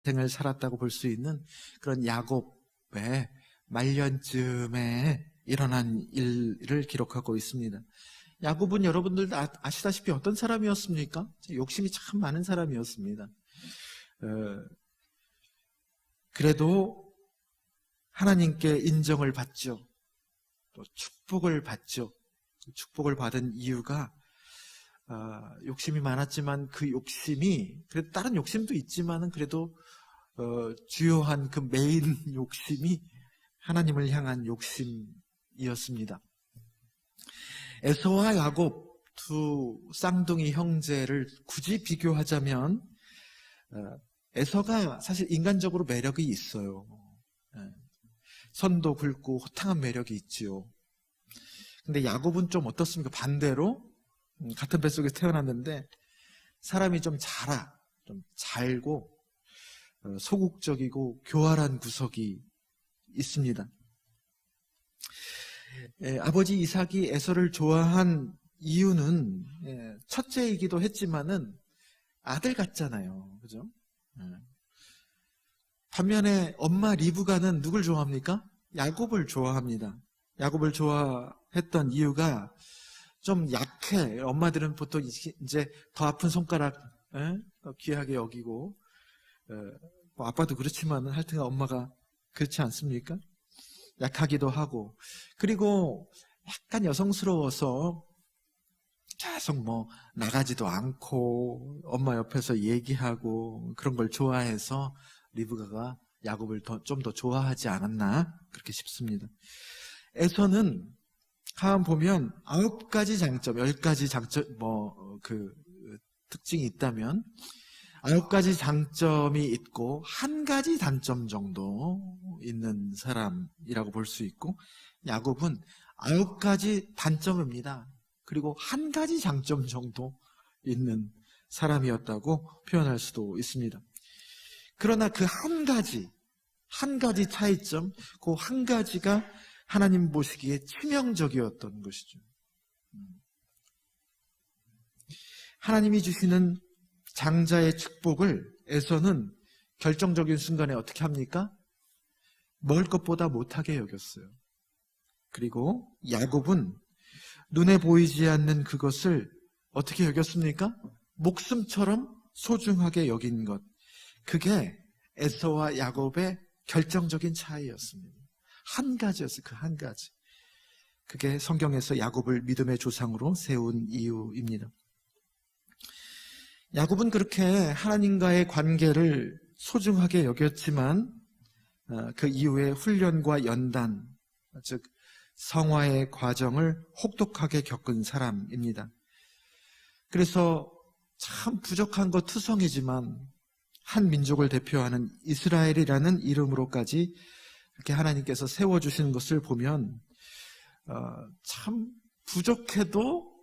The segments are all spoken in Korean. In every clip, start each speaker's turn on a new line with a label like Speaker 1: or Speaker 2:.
Speaker 1: 생을 살았다고 볼 수 있는 그런 야곱의 말년쯤에 일어난 일을 기록하고 있습니다. 야곱은 여러분들 아시다시피 어떤 사람이었습니까? 욕심이 참 많은 사람이었습니다. 그래도 하나님께 인정을 받죠. 또 축복을 받죠. 축복을 받은 이유가 욕심이 많았지만 그 욕심이, 그래도 다른 욕심도 있지만은 그래도 주요한 그 메인 욕심이 하나님을 향한 욕심이었습니다. 에서와 야곱 두 쌍둥이 형제를 굳이 비교하자면 에서가 사실 인간적으로 매력이 있어요. 선도 굵고 호탕한 매력이 있지요. 근데 야곱은 좀 어떻습니까? 반대로 같은 뱃속에서 태어났는데 사람이 좀 좀 잘고 소극적이고 교활한 구석이 있습니다. 아버지 이삭이 에서를 좋아한 이유는 첫째이기도 했지만은 아들 같잖아요. 그죠? 반면에 엄마 리브가는 누굴 좋아합니까? 야곱을 좋아합니다. 야곱을 좋아했던 이유가 좀 약해. 엄마들은 보통 이제 더 아픈 손가락 귀하게 여기고, 뭐 아빠도 그렇지만은 하여튼 엄마가 그렇지 않습니까? 약하기도 하고, 그리고 약간 여성스러워서 계속 뭐 나가지도 않고 엄마 옆에서 얘기하고 그런 걸 좋아해서 리브가가 야곱을 좀 더 좋아하지 않았나 그렇게 싶습니다. 에서는 가만 보면 9가지 장점, 10가지 장점, 그 특징이 있다면 9가지 장점이 있고 1가지 단점 정도 있는 사람이라고 볼 수 있고, 야곱은 9가지 단점입니다. 그리고 1가지 장점 정도 있는 사람이었다고 표현할 수도 있습니다. 그러나 그 한 가지 차이점, 그 한 가지가 하나님 보시기에 치명적이었던 것이죠. 하나님이 주시는 장자의 축복을 에서는 결정적인 순간에 어떻게 합니까? 먹을 것보다 못하게 여겼어요. 그리고 야곱은 눈에 보이지 않는 그것을 어떻게 여겼습니까? 목숨처럼 소중하게 여긴 것. 그게 에서와 야곱의 결정적인 차이였습니다. 한 가지였어요. 그 한 가지. 그게 성경에서 야곱을 믿음의 조상으로 세운 이유입니다. 야곱은 그렇게 하나님과의 관계를 소중하게 여겼지만 그 이후에 훈련과 연단, 즉 성화의 과정을 혹독하게 겪은 사람입니다. 그래서 참 부족한 것 투성이지만 한 민족을 대표하는 이스라엘이라는 이름으로까지 이렇게 하나님께서 세워주시는 것을 보면 참 부족해도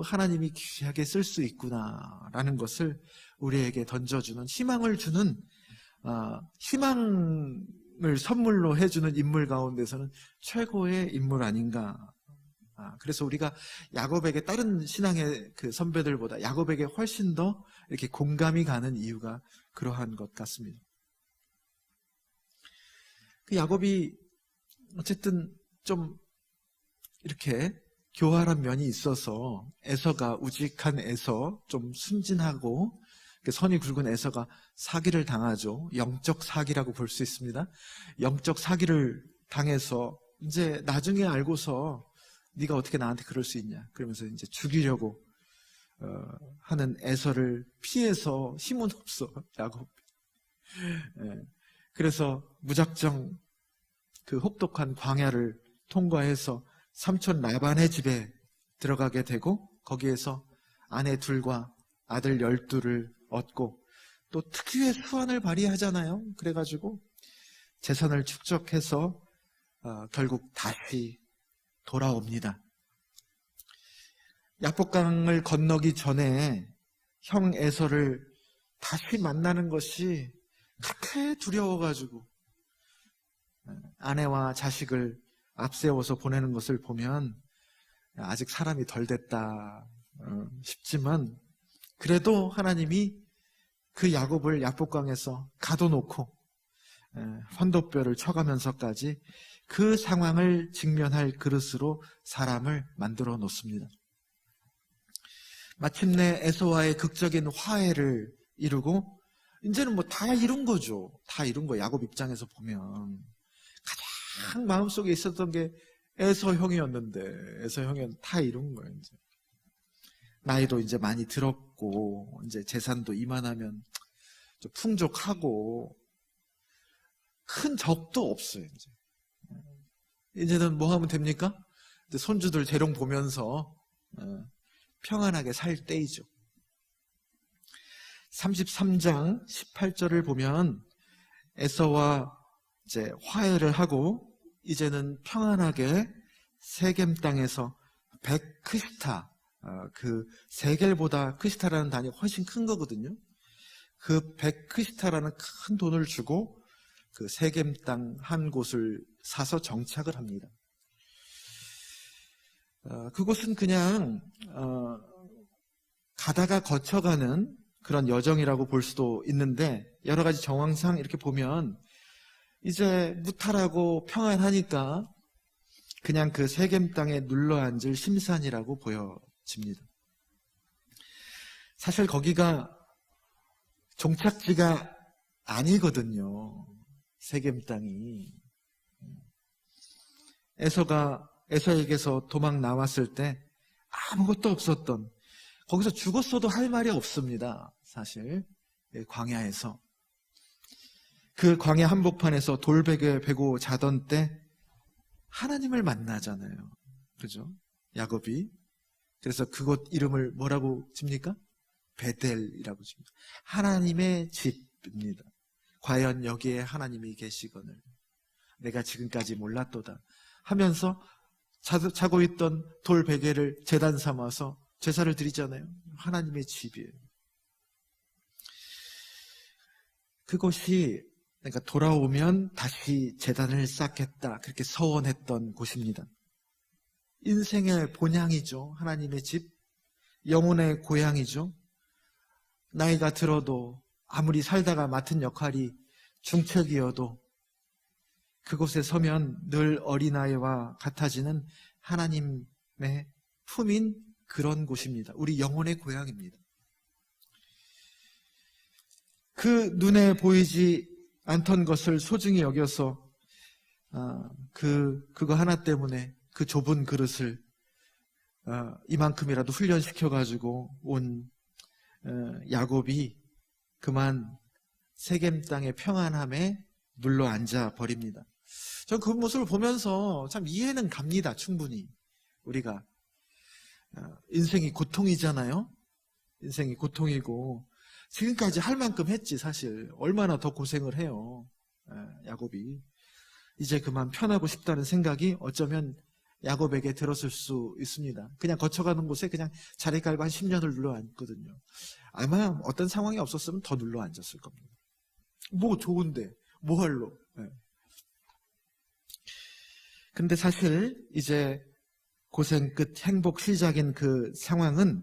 Speaker 1: 하나님이 귀하게 쓸 수 있구나라는 것을 우리에게 던져주는, 희망을 주는, 희망을 선물로 해주는 인물 가운데서는 최고의 인물 아닌가. 그래서 우리가 야곱에게, 다른 신앙의 그 선배들보다 야곱에게 훨씬 더 이렇게 공감이 가는 이유가 그러한 것 같습니다. 그 야곱이 어쨌든 좀 이렇게 교활한 면이 있어서 에서가, 우직한 에서, 좀 순진하고 선이 굵은 에서가 사기를 당하죠. 영적 사기라고 볼 수 있습니다. 영적 사기를 당해서 이제 나중에 알고서 네가 어떻게 나한테 그럴 수 있냐 그러면서 이제 죽이려고 하는 에서를 피해서, 힘은 없어 야곱. 그래서 무작정 그 혹독한 광야를 통과해서 삼촌 라반의 집에 들어가게 되고, 거기에서 아내 둘과 아들 12를 얻고, 또 특유의 수완을 발휘하잖아요. 그래가지고 재산을 축적해서 결국 다시 돌아옵니다. 야복강을 건너기 전에 형 에서를 다시 만나는 것이 그렇게 두려워가지고 아내와 자식을 앞세워서 보내는 것을 보면 아직 사람이 덜 됐다 싶지만, 그래도 하나님이 그 야곱을 야복강에서 가둬놓고 환도뼈를 쳐가면서까지 그 상황을 직면할 그릇으로 사람을 만들어 놓습니다. 마침내 에서와의 극적인 화해를 이루고 이제는 뭐 다 이룬 거죠. 다 이룬 거. 야곱 입장에서 보면 가장 마음속에 있었던 게 에서 형이었는데 에서 형이 다 이룬 거예요. 이제 나이도 이제 많이 들었고 이제 재산도 이만하면 좀 풍족하고 큰 적도 없어요. 이제는 뭐 하면 됩니까? 이제 손주들 재롱 보면서 평안하게 살 때이죠. 33장 18절을 보면 에서와 이제 화해를 하고 이제는 평안하게 세겜 땅에서 100크시타, 그 세겔보다 크시타라는 단위가 훨씬 큰 거거든요. 그 100크시타라는 큰 돈을 주고 그 세겜 땅 한 곳을 사서 정착을 합니다. 그곳은 그냥 가다가 거쳐가는 그런 여정이라고 볼 수도 있는데 여러 가지 정황상 이렇게 보면 이제 무탈하고 평안하니까 그냥 그 세겜 땅에 눌러앉을 심산이라고 보여집니다. 사실 거기가 종착지가 아니거든요. 세겜 땅이. 에서에게서 도망 나왔을 때 아무것도 없었던, 거기서 죽었어도 할 말이 없습니다. 사실 광야에서. 그 광야 한복판에서 돌베개 베고 자던 때 하나님을 만나잖아요. 그죠? 야곱이. 그래서 그곳 이름을 뭐라고 칩니까? 베델이라고 칩니다. 하나님의 집입니다. 과연 여기에 하나님이 계시거늘 내가 지금까지 몰랐도다 하면서 자고 있던 돌베개를 제단 삼아서 제사를 드리잖아요. 하나님의 집이에요. 그곳이 그러니까 돌아오면 다시 제단을 쌓겠다 그렇게 서원했던 곳입니다. 인생의 본향이죠. 하나님의 집, 영혼의 고향이죠. 나이가 들어도 아무리 살다가 맡은 역할이 중책이어도 그곳에 서면 늘 어린아이와 같아지는 하나님의 품인 그런 곳입니다. 우리 영혼의 고향입니다. 그 눈에 보이지 않던 것을 소중히 여겨서 그거 하나 때문에 그 좁은 그릇을 이만큼이라도 훈련시켜가지고 온 야곱이 그만 세겜 땅의 평안함에 눌러 앉아 버립니다. 전 그 모습을 보면서 참 이해는 갑니다. 충분히. 우리가 인생이 고통이잖아요. 인생이 고통이고 지금까지 할 만큼 했지 사실. 얼마나 더 고생을 해요. 야곱이. 이제 그만 편하고 싶다는 생각이 어쩌면 야곱에게 들었을 수 있습니다. 그냥 거쳐가는 곳에 그냥 자리 깔고 한 10년을 눌러 앉거든요. 아마 어떤 상황이 없었으면 더 눌러 앉았을 겁니다. 뭐 좋은데 뭐 할로. 근데 사실 이제 고생 끝 행복 시작인 그 상황은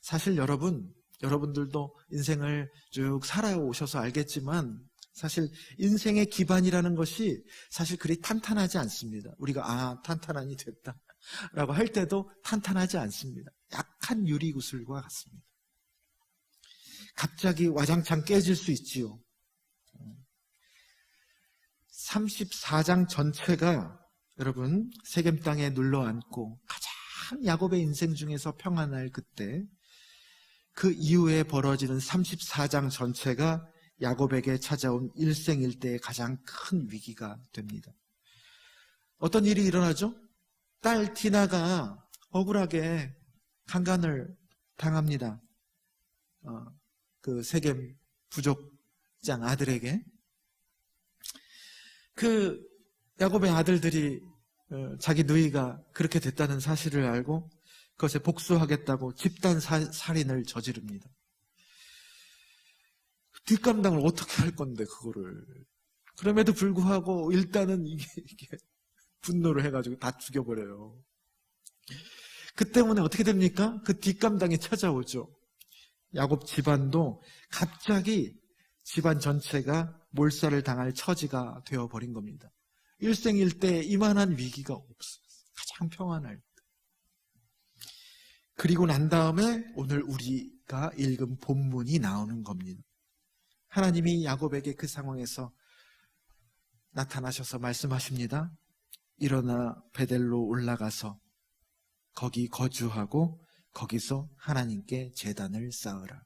Speaker 1: 사실 여러분들도 인생을 쭉 살아오셔서 알겠지만 사실 인생의 기반이라는 것이 사실 그리 탄탄하지 않습니다. 우리가 탄탄하니 됐다 라고 할 때도 탄탄하지 않습니다. 약한 유리구슬과 같습니다. 갑자기 와장창 깨질 수 있지요. 34장 전체가 여러분 세겜 땅에 눌러앉고 가장 야곱의 인생 중에서 평안할 그때 그 이후에 벌어지는 34장 전체가 야곱에게 찾아온 일생일대의 가장 큰 위기가 됩니다. 어떤 일이 일어나죠? 딸 디나가 억울하게 강간을 당합니다. 그 세겜 부족장 아들에게. 그 야곱의 아들들이 자기 누이가 그렇게 됐다는 사실을 알고 그것에 복수하겠다고 집단 살인을 저지릅니다. 뒷감당을 어떻게 할 건데 그거를. 그럼에도 불구하고 일단은 이게 분노를 해가지고 다 죽여버려요. 그 때문에 어떻게 됩니까? 그 뒷감당이 찾아오죠. 야곱 집안도 갑자기 집안 전체가 몰살을 당할 처지가 되어버린 겁니다. 일생일대에 이만한 위기가 없어요. 가장 평안할 때. 그리고 난 다음에 오늘 우리가 읽은 본문이 나오는 겁니다. 하나님이 야곱에게 그 상황에서 나타나셔서 말씀하십니다. 일어나 베델로 올라가서 거기 거주하고 거기서 하나님께 제단을 쌓으라.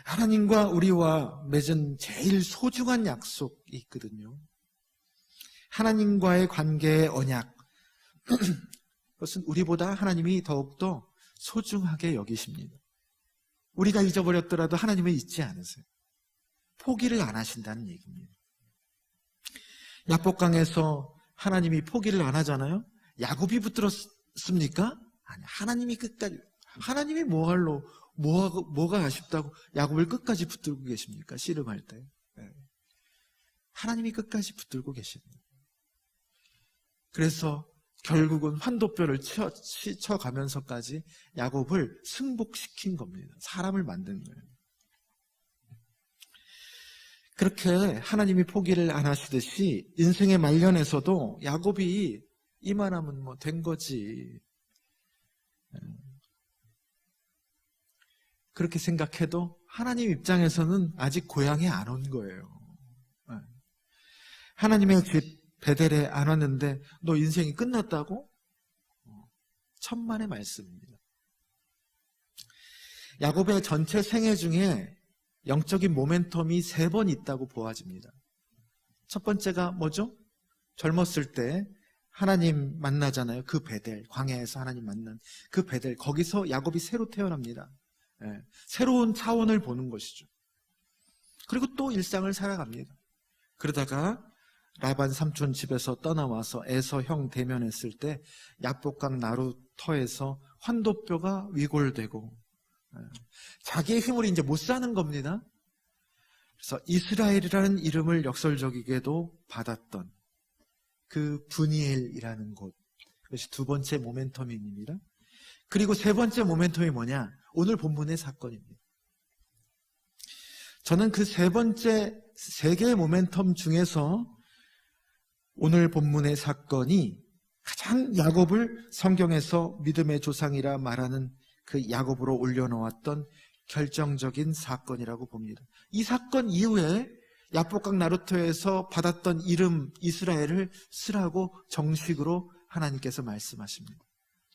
Speaker 1: 하나님과 우리와 맺은 제일 소중한 약속이 있거든요. 하나님과의 관계의 언약. 그것은 우리보다 하나님이 더욱더 소중하게 여기십니다. 우리가 잊어버렸더라도 하나님은 잊지 않으세요. 포기를 안 하신다는 얘기입니다. 야복강에서 하나님이 포기를 안 하잖아요. 야곱이 붙들었습니까? 아니, 하나님이 끝까지. 하나님이 뭐가 아쉽다고 야곱을 끝까지 붙들고 계십니까? 씨름할 때. 하나님이 끝까지 붙들고 계십니다. 그래서 결국은 환도뼈를 쳐가면서까지 야곱을 승복시킨 겁니다. 사람을 만든 거예요. 그렇게 하나님이 포기를 안 하시듯이 인생의 말년에서도 야곱이 이만하면 뭐 된 거지. 그렇게 생각해도 하나님 입장에서는 아직 고향에 안 온 거예요. 하나님의 집 베델에 안 왔는데 너 인생이 끝났다고? 천만의 말씀입니다. 야곱의 전체 생애 중에 영적인 모멘텀이 3번 있다고 보아집니다. 첫 번째가 뭐죠? 젊었을 때 하나님 만나잖아요. 그 베델, 광야에서 하나님 만난 그 베델, 거기서 야곱이 새로 태어납니다. 새로운 차원을 보는 것이죠. 그리고 또 일상을 살아갑니다. 그러다가 라반 삼촌 집에서 떠나와서 에서 형 대면했을 때 야복강 나루터에서 환도뼈가 위골되고 자기의 힘으로 이제 못 사는 겁니다. 그래서 이스라엘이라는 이름을 역설적이게도 받았던 그 브니엘이라는 곳, 그것이 두 번째 모멘텀입니다. 그리고 세 번째 모멘텀이 뭐냐? 오늘 본문의 사건입니다. 저는 그 세 번째, 세 개의 모멘텀 중에서 오늘 본문의 사건이 가장 야곱을 성경에서 믿음의 조상이라 말하는 그 야곱으로 올려놓았던 결정적인 사건이라고 봅니다. 이 사건 이후에 야복강 나루터에서 받았던 이름 이스라엘을 쓰라고 정식으로 하나님께서 말씀하십니다.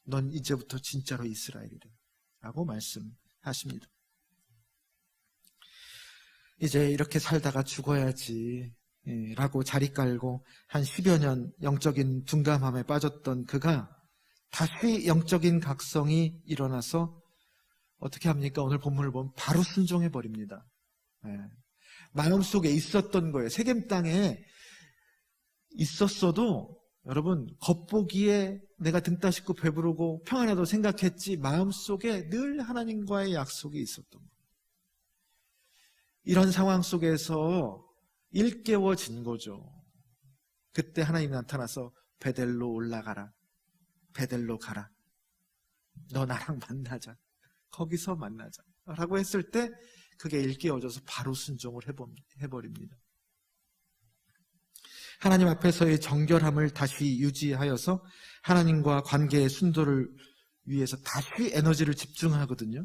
Speaker 1: 넌 이제부터 진짜로 이스라엘이래 라고 말씀하십니다. 이제 이렇게 살다가 죽어야지 라고 자리 깔고 한 10여 년 영적인 둔감함에 빠졌던 그가 다시 영적인 각성이 일어나서 어떻게 합니까? 오늘 본문을 보면 바로 순종해 버립니다. 마음속에 있었던 거예요. 세겜 땅에 있었어도 여러분 겉보기에 내가 등 따시고 배부르고 평안하다고 생각했지 마음속에 늘 하나님과의 약속이 있었던 거예요. 이런 상황 속에서 일깨워진 거죠. 그때 하나님이 나타나서 베델로 올라가라. 베델로 가라. 너 나랑 만나자. 거기서 만나자. 라고 했을 때 그게 일깨워져서 바로 순종을 해버립니다. 하나님 앞에서의 정결함을 다시 유지하여서 하나님과 관계의 순도를 위해서 다시 에너지를 집중하거든요.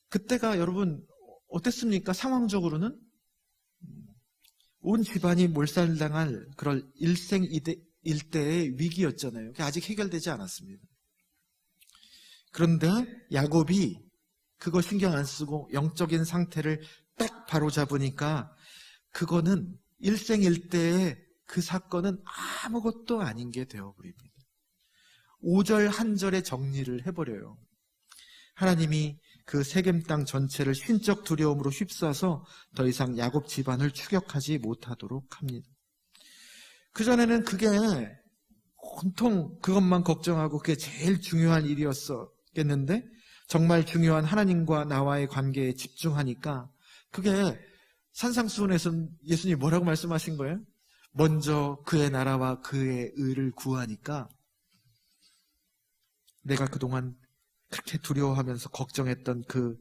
Speaker 1: 그때가 여러분 어땠습니까? 상황적으로는 온 집안이 몰살당할 그런 일생일대의 위기였잖아요. 그게 아직 해결되지 않았습니다. 그런데 야곱이 그거 신경 안 쓰고 영적인 상태를 딱 바로잡으니까 그거는 일생일대의 그 사건은 아무것도 아닌 게 되어버립니다. 5절 한 절의 정리를 해버려요. 하나님이 그 세겜 땅 전체를 신적 두려움으로 휩싸서 더 이상 야곱 집안을 추격하지 못하도록 합니다. 그전에는 그게 온통 그것만 걱정하고 그게 제일 중요한 일이었겠는데 정말 중요한 하나님과 나와의 관계에 집중하니까 그게 산상수훈에서는 예수님이 뭐라고 말씀하신 거예요? 먼저 그의 나라와 그의 의를 구하니까 내가 그동안 그렇게 두려워하면서 걱정했던 그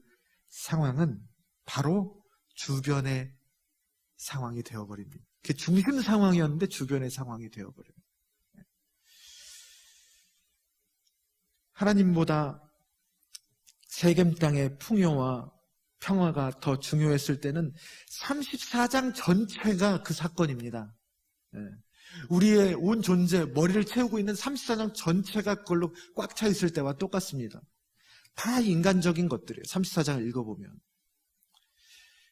Speaker 1: 상황은 바로 주변의 상황이 되어버립니다. 그 중심 상황이었는데 주변의 상황이 되어버려요. 하나님보다 세겜 땅의 풍요와 평화가 더 중요했을 때는 34장 전체가 그 사건입니다. 우리의 온 존재, 머리를 채우고 있는 34장 전체가 그걸로 꽉 차 있을 때와 똑같습니다. 다 인간적인 것들이에요. 34장을 읽어보면.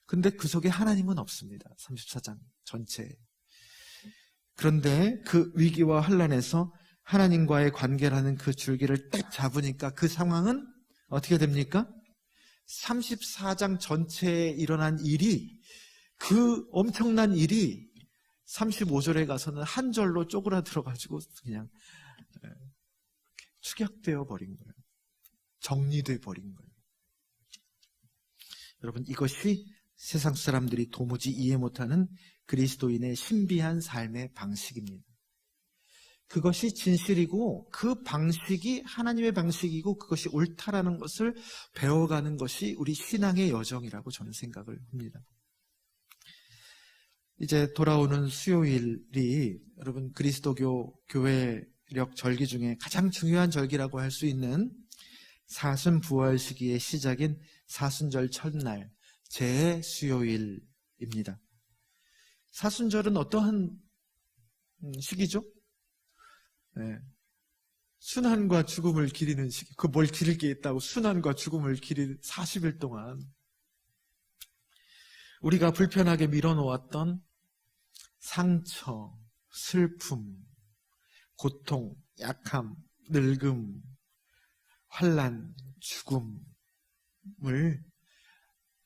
Speaker 1: 근데 그 속에 하나님은 없습니다. 34장 전체에. 그런데 그 위기와 환난에서 하나님과의 관계라는 그 줄기를 딱 잡으니까 그 상황은 어떻게 됩니까? 34장 전체에 일어난 일이, 그 엄청난 일이 35절에 가서는 한 절로 쪼그라들어가지고 그냥 축약되어 버린 거예요. 정리돼 버린 거예요. 여러분, 이것이 세상 사람들이 도무지 이해 못하는 그리스도인의 신비한 삶의 방식입니다. 그것이 진실이고 그 방식이 하나님의 방식이고 그것이 옳다라는 것을 배워가는 것이 우리 신앙의 여정이라고 저는 생각을 합니다. 이제 돌아오는 수요일이 여러분 그리스도교 교회력 절기 중에 가장 중요한 절기라고 할 수 있는 사순 부활 시기의 시작인 사순절 첫날 재수요일입니다. 사순절은 어떠한 시기죠? 네. 순환과 죽음을 기리는 시기. 그 뭘 기릴 게 있다고 순환과 죽음을 기릴 40일 동안 우리가 불편하게 밀어놓았던 상처, 슬픔, 고통, 약함, 늙음, 환난, 죽음을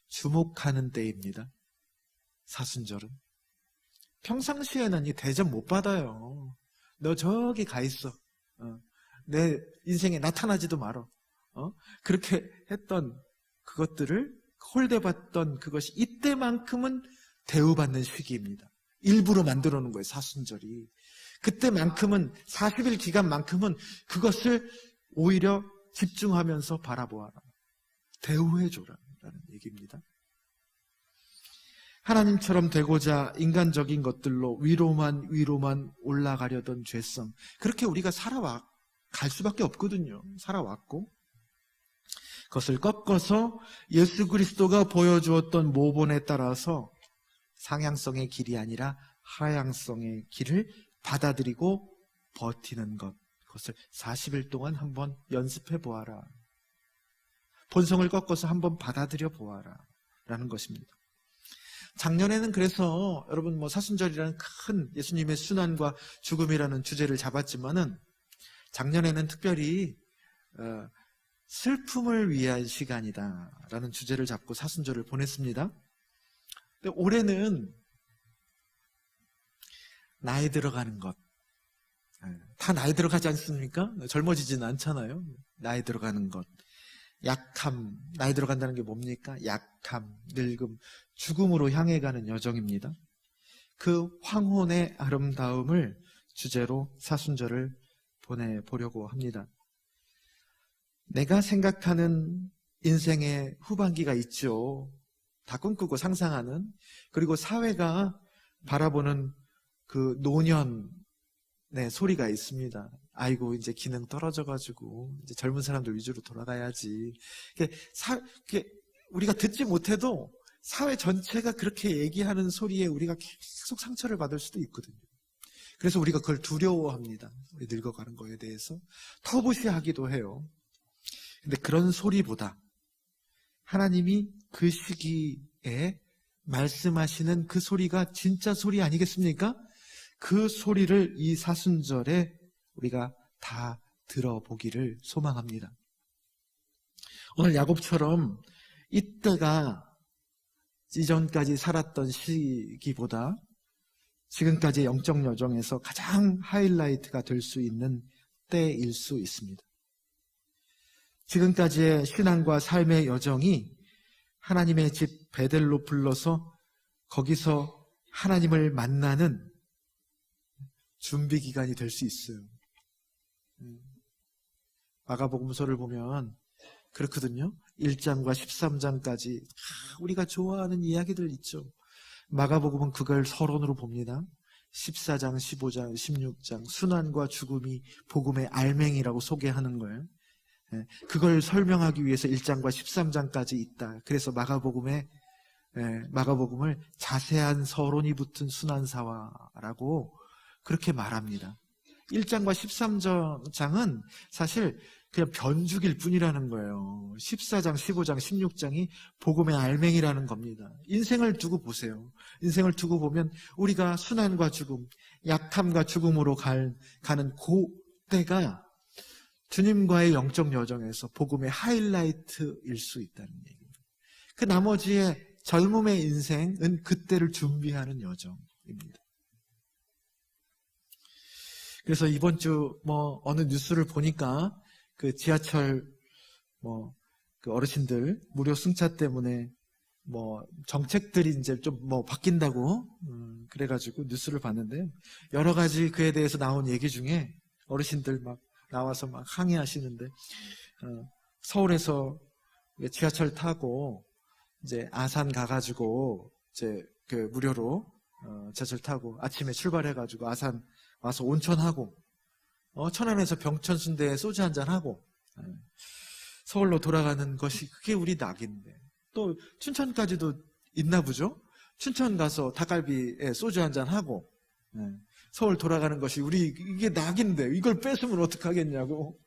Speaker 1: 주목하는 때입니다. 사순절은. 평상시에는 이 대접 못 받아요. 너 저기 가 있어. 내 인생에 나타나지도 말어. 그렇게 했던 그것들을 홀대받던 그것이 이때만큼은 대우받는 시기입니다. 일부러 만들어 놓은 거예요, 사순절이. 그때만큼은 40일 기간만큼은 그것을 오히려 집중하면서 바라보아라. 대우해줘라 라는 얘기입니다. 하나님처럼 되고자 인간적인 것들로 위로만 올라가려던 죄성, 그렇게 우리가 갈 수밖에 없거든요. 살아왔고 그것을 꺾어서 예수 그리스도가 보여주었던 모본에 따라서 상향성의 길이 아니라 하향성의 길을 받아들이고 버티는 것, 그것을 40일 동안 한번 연습해 보아라. 본성을 꺾어서 한번 받아들여 보아라 라는 것입니다. 작년에는 그래서 여러분 사순절이라는 큰 예수님의 순환과 죽음이라는 주제를 잡았지만은 작년에는 특별히 슬픔을 위한 시간이다라는 주제를 잡고 사순절을 보냈습니다. 근데 올해는 나이 들어가는 것, 다 나이 들어가지 않습니까? 젊어지지는 않잖아요. 나이 들어가는 것, 약함, 나이 들어간다는 게 뭡니까? 약함, 늙음, 죽음으로 향해 가는 여정입니다. 그 황혼의 아름다움을 주제로 사순절을 보내보려고 합니다. 내가 생각하는 인생의 후반기가 있죠. 다 꿈꾸고 상상하는, 그리고 사회가 바라보는 그 노년의 소리가 있습니다. 아이고, 이제 기능 떨어져가지고 이제 젊은 사람들 위주로 돌아가야지. 우리가 듣지 못해도 사회 전체가 그렇게 얘기하는 소리에 우리가 계속 상처를 받을 수도 있거든요. 그래서 우리가 그걸 두려워합니다. 우리 늙어가는 거에 대해서 터부시하기도 해요. 근데 그런 소리보다 하나님이 그 시기에 말씀하시는 그 소리가 진짜 소리 아니겠습니까? 그 소리를 이 사순절에 우리가 다 들어보기를 소망합니다. 오늘 야곱처럼 이때가 이전까지 살았던 시기보다 지금까지 영적 여정에서 가장 하이라이트가 될 수 있는 때일 수 있습니다. 지금까지의 신앙과 삶의 여정이 하나님의 집 베델로 불러서 거기서 하나님을 만나는 준비 기간이 될 수 있어요. 마가복음서를 보면 그렇거든요. 1장과 13장까지 우리가 좋아하는 이야기들 있죠. 마가복음은 그걸 서론으로 봅니다. 14장, 15장, 16장 순환과 죽음이 복음의 알맹이라고 소개하는 거예요. 그걸 설명하기 위해서 1장과 13장까지 있다. 그래서 마가복음을 자세한 서론이 붙은 순환사화라고 그렇게 말합니다. 1장과 13장은 사실 그냥 변죽일 뿐이라는 거예요. 14장, 15장, 16장이 복음의 알맹이라는 겁니다. 인생을 두고 보세요. 인생을 두고 보면 우리가 순환과 죽음, 약함과 죽음으로 가는 그때가 주님과의 영적 여정에서 복음의 하이라이트일 수 있다는 얘기입니다. 그 나머지의 젊음의 인생은 그때를 준비하는 여정입니다. 그래서 이번 주 어느 뉴스를 보니까 그 지하철 그 어르신들 무료 승차 때문에 정책들이 이제 좀 바뀐다고 그래가지고 뉴스를 봤는데 여러 가지 그에 대해서 나온 얘기 중에 어르신들 막 나와서 막 항의하시는데 서울에서 지하철 타고 이제 아산 가가지고 이제 그 무료로 지하철 타고 아침에 출발해가지고 아산 와서 온천하고 천안에서 병천순대에 소주 한잔하고 서울로 돌아가는 것이 그게 우리 낙인데 또 춘천까지도 있나 보죠? 춘천 가서 닭갈비에 소주 한잔하고 서울 돌아가는 것이 이게 낙인데 이걸 뺏으면 어떡하겠냐고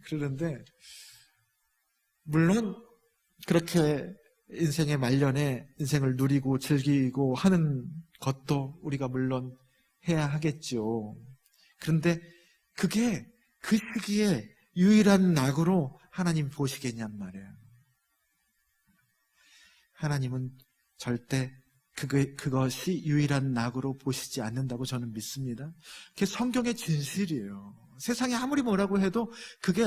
Speaker 1: 그러는데 물론 그렇게 인생의 말년에 인생을 누리고 즐기고 하는 것도 우리가 물론 해야 하겠죠. 그런데 그게 그 시기에 유일한 낙으로 하나님 보시겠냔 말이에요. 하나님은 절대 그것이 유일한 낙으로 보시지 않는다고 저는 믿습니다. 그게 성경의 진실이에요. 세상이 아무리 뭐라고 해도 그게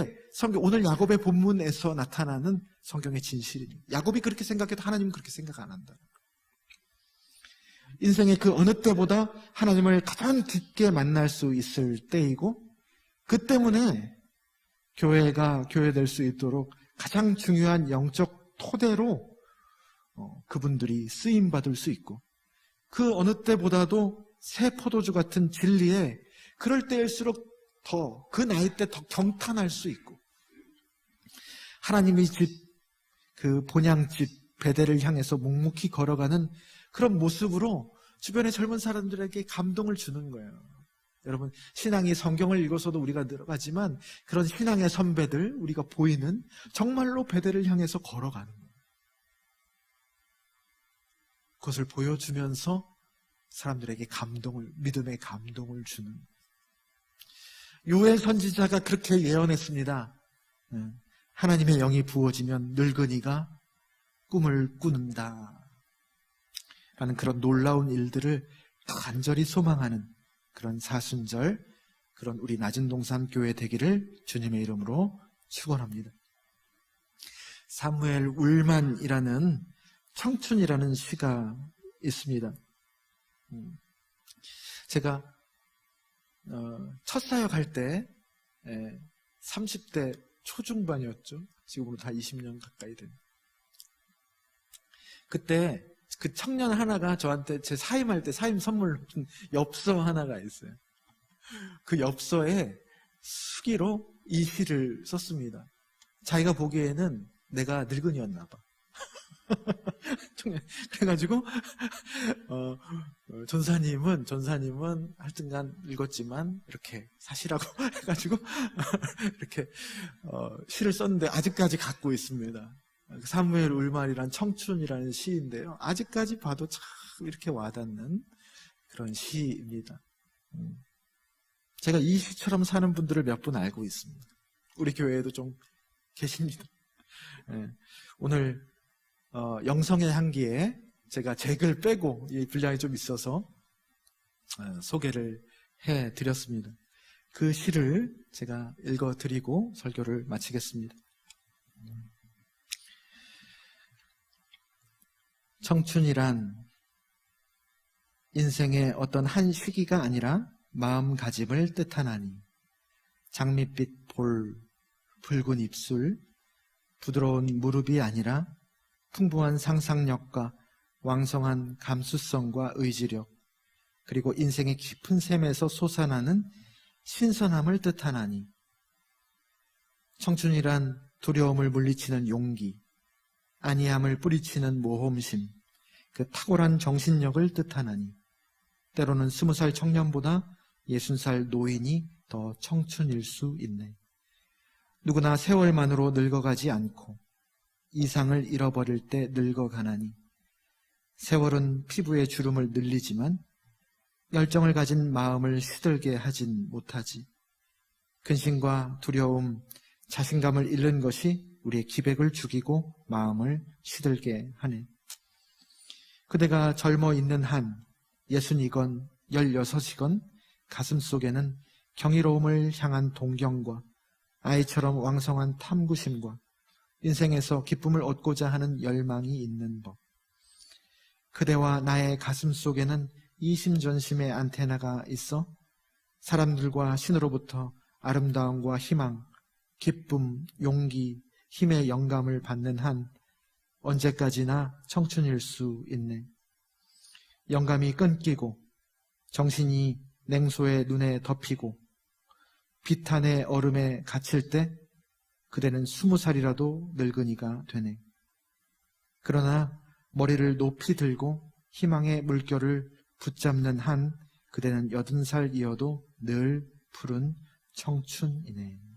Speaker 1: 오늘 야곱의 본문에서 나타나는 성경의 진실입니다. 야곱이 그렇게 생각해도 하나님은 그렇게 생각 안 한다. 인생의 그 어느 때보다 하나님을 가장 깊게 만날 수 있을 때이고 그 때문에 교회가 교회될 수 있도록 가장 중요한 영적 토대로 그분들이 쓰임받을 수 있고 그 어느 때보다도 새 포도주 같은 진리에 그럴 때일수록 더 그 나이 때 더 경탄할 수 있고 하나님의 집, 그 본향집 베델을 향해서 묵묵히 걸어가는 그런 모습으로 주변의 젊은 사람들에게 감동을 주는 거예요. 여러분, 신앙이 성경을 읽어서도 우리가 늘어가지만 그런 신앙의 선배들, 우리가 보이는 정말로 베델을 향해서 걸어가는 거예요. 그것을 보여주면서 사람들에게 믿음의 감동을 주는. 요엘 선지자가 그렇게 예언했습니다. 하나님의 영이 부어지면 늙은이가 꿈을 꾸는다. 라는 그런 놀라운 일들을 간절히 소망하는 그런 사순절, 그런 우리 낮은동산 교회 되기를 주님의 이름으로 축원합니다. 사무엘 울만이라는 청춘이라는 시가 있습니다. 제가 첫 사역할 때 30대 초중반이었죠. 지금으로 다 20년 가까이 된. 그때 그 청년 하나가 저한테 제 사임할 때 사임 선물로 준 엽서 하나가 있어요. 그 엽서에 수기로 이 시를 썼습니다. 자기가 보기에는 내가 늙은이였나 봐. 그래가지고 전사님은 하여튼간 읽었지만 이렇게 사시라고 해가지고 이렇게 시를 썼는데 아직까지 갖고 있습니다. 사무엘 울만이란 청춘이라는 시인데요. 아직까지 봐도 참 이렇게 와닿는 그런 시입니다. 제가 이 시처럼 사는 분들을 몇 분 알고 있습니다. 우리 교회에도 좀 계십니다. 오늘 영성의 향기에 제가 제 글 빼고 이 분량이 좀 있어서 소개를 해드렸습니다. 그 시를 제가 읽어드리고 설교를 마치겠습니다. 청춘이란 인생의 어떤 한 시기가 아니라 마음가짐을 뜻하나니 장밋빛 돌, 붉은 입술, 부드러운 무릎이 아니라 풍부한 상상력과 왕성한 감수성과 의지력, 그리고 인생의 깊은 샘에서 솟아나는 신선함을 뜻하나니, 청춘이란 두려움을 물리치는 용기, 안이함을 뿌리치는 모험심, 그 탁월한 정신력을 뜻하나니, 때로는 20살 청년보다 60살 노인이 더 청춘일 수 있네. 누구나 세월만으로 늙어가지 않고 이상을 잃어버릴 때 늙어가나니, 세월은 피부의 주름을 늘리지만 열정을 가진 마음을 시들게 하진 못하지. 근심과 두려움, 자신감을 잃는 것이 우리의 기백을 죽이고 마음을 시들게 하네. 그대가 젊어 있는 한 60이건 16이건 가슴속에는 경이로움을 향한 동경과 아이처럼 왕성한 탐구심과 인생에서 기쁨을 얻고자 하는 열망이 있는 법. 그대와 나의 가슴 속에는 이심전심의 안테나가 있어 사람들과 신으로부터 아름다움과 희망, 기쁨, 용기, 힘의 영감을 받는 한 언제까지나 청춘일 수 있네. 영감이 끊기고 정신이 냉소의 눈에 덮이고 비탄의 얼음에 갇힐 때 그대는 20살이라도 늙은이가 되네. 그러나 머리를 높이 들고 희망의 물결을 붙잡는 한 그대는 80살이어도 늘 푸른 청춘이네.